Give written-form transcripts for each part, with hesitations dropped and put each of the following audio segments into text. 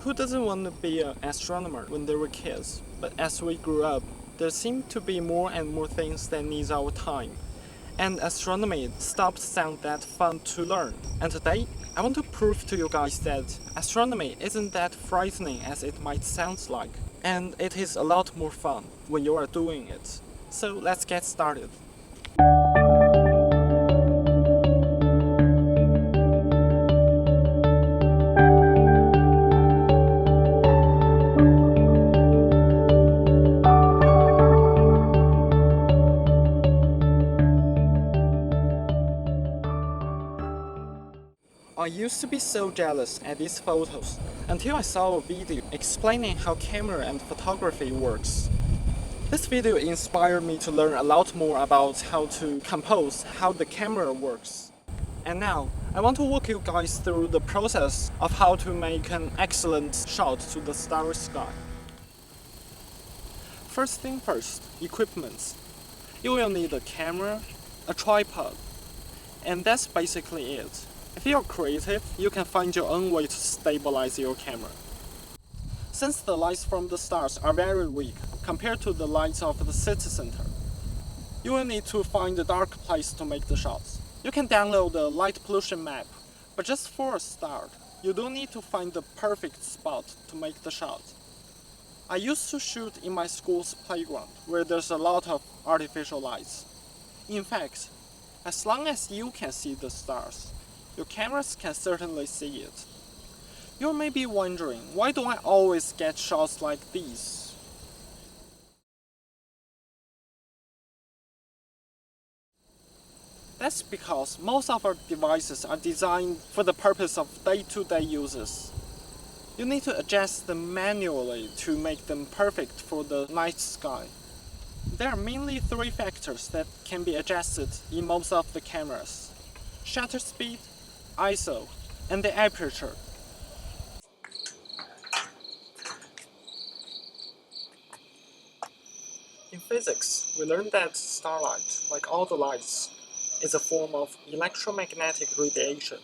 Who doesn't want to be an astronomer when they were kids? But as we grew up, there seem to be more and more things that need our time. And astronomy stopped sound that fun to learn. And today, I want to prove to you guys that astronomy isn't that frightening as it might sound like. And it is a lot more fun when you are doing it. So let's get started. I used to be so jealous at these photos until I saw a video explaining how camera and photography works. This video inspired me to learn a lot more about how to compose, how the camera works. And now, I want to walk you guys through the process of how to make an excellent shot to the starry sky. First thing first, equipment. You will need a camera, a tripod, and that's basically it. If you're creative, you can find your own way to stabilize your camera. Since the lights from the stars are very weak compared to the lights of the city center, you will need to find a dark place to make the shots. You can download the light pollution map, but just for a start, you do need to find the perfect spot to make the shot. I used to shoot in my school's playground, where there's a lot of artificial lights. In fact, as long as you can see the stars, your cameras can certainly see it. You may be wondering, why do I always get shots like these? That's because most of our devices are designed for the purpose of day-to-day uses. You need to adjust them manually to make them perfect for the night sky. There are mainly three factors that can be adjusted in most of the cameras: shutter speed, ISO, and the aperture. In physics, we learned that starlight, like all the lights, is a form of electromagnetic radiation.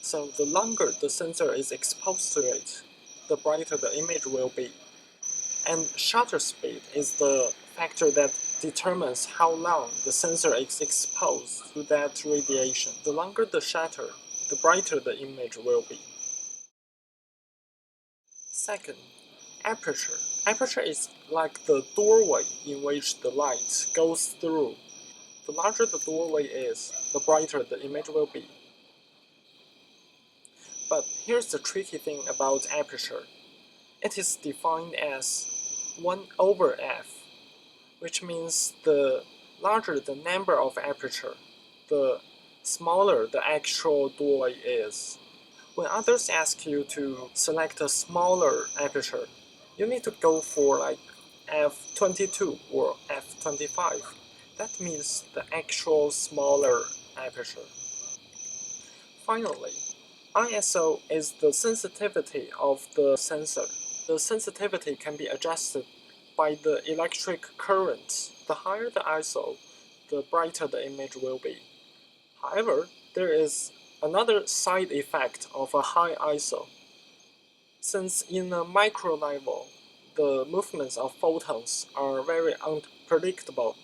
So the longer the sensor is exposed to it, the brighter the image will be. And shutter speed is the factor that determines how long the sensor is exposed to that radiation. The longer the shutter, the brighter the image will be. Second, aperture. Aperture is like the doorway in which the light goes through. The larger the doorway is, the brighter the image will be. But here's the tricky thing about aperture. It is defined as 1/f, which means the larger the number of aperture, the smaller the actual doorway is. When others ask you to select a smaller aperture, you need to go for like f22 or f25. That means the actual smaller aperture. Finally, ISO is the sensitivity of the sensor. The sensitivity can be adjusted by the electric current. The higher the ISO, the brighter the image will be. However, there is another side effect of a high ISO. Since in a micro level, the movements of photons are very unpredictable,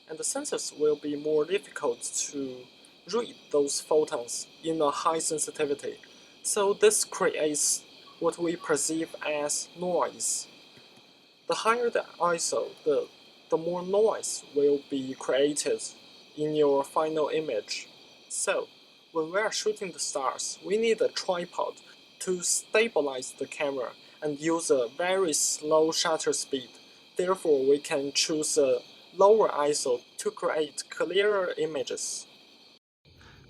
and the sensors will be more difficult to read those photons in a high sensitivity. So this creates what we perceive as noise. The higher the ISO, the more noise will be created in your final image. So, when we are shooting the stars, we need a tripod to stabilize the camera and use a very slow shutter speed. Therefore, we can choose a lower ISO to create clearer images.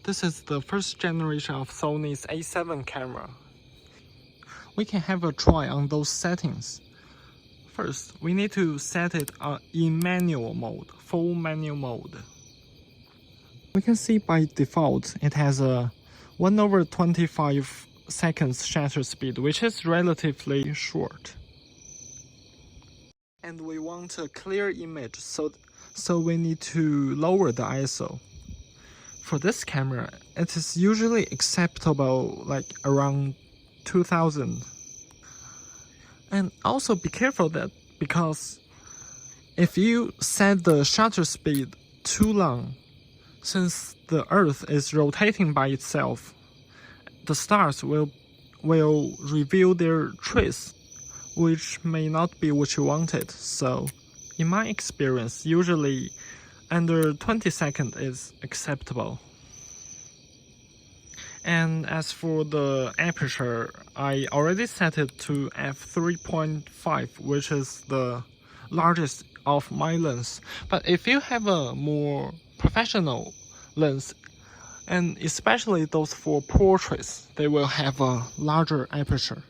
This is the first generation of Sony's A7 camera. We can have a try on those settings. First, we need to set it in manual mode, full manual mode. We can see by default it has a 1/25 seconds shutter speed, which is relatively short. And we want a clear image, so we need to lower the ISO. For this camera, it is usually acceptable like around 2000. And also be careful that because if you set the shutter speed too long, since the Earth is rotating by itself, the stars will reveal their trace, which may not be what you wanted. So, in my experience, usually under 20 seconds is acceptable. And as for the aperture, I already set it to f3.5, which is the largest of my lens. But if you have a more professional lens, and especially those for portraits, they will have a larger aperture.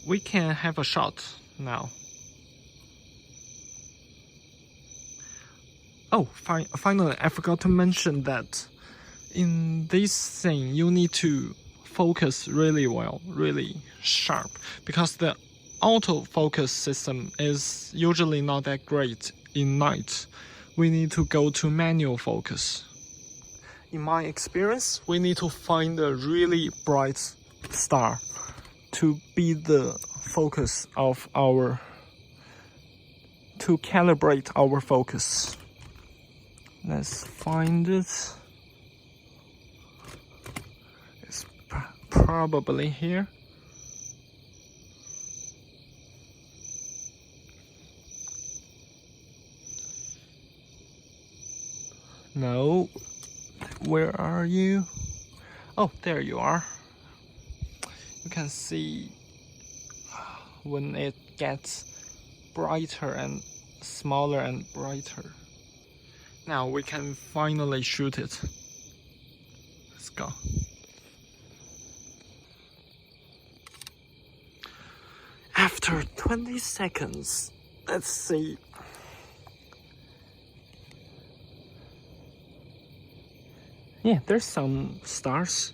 We can have a shot now. Oh, finally, I forgot to mention that in this thing, you need to focus really well, really sharp, because the autofocus system is usually not that great in night. We need to go to manual focus. In my experience, we need to find a really bright star to be the focus of to calibrate our focus. Let's find it. It's probably here. No. Where are you? Oh, there you are. You can see when it gets brighter and smaller and brighter. Now we can finally shoot it. Let's go. After 20 seconds, let's see. Yeah, there's some stars.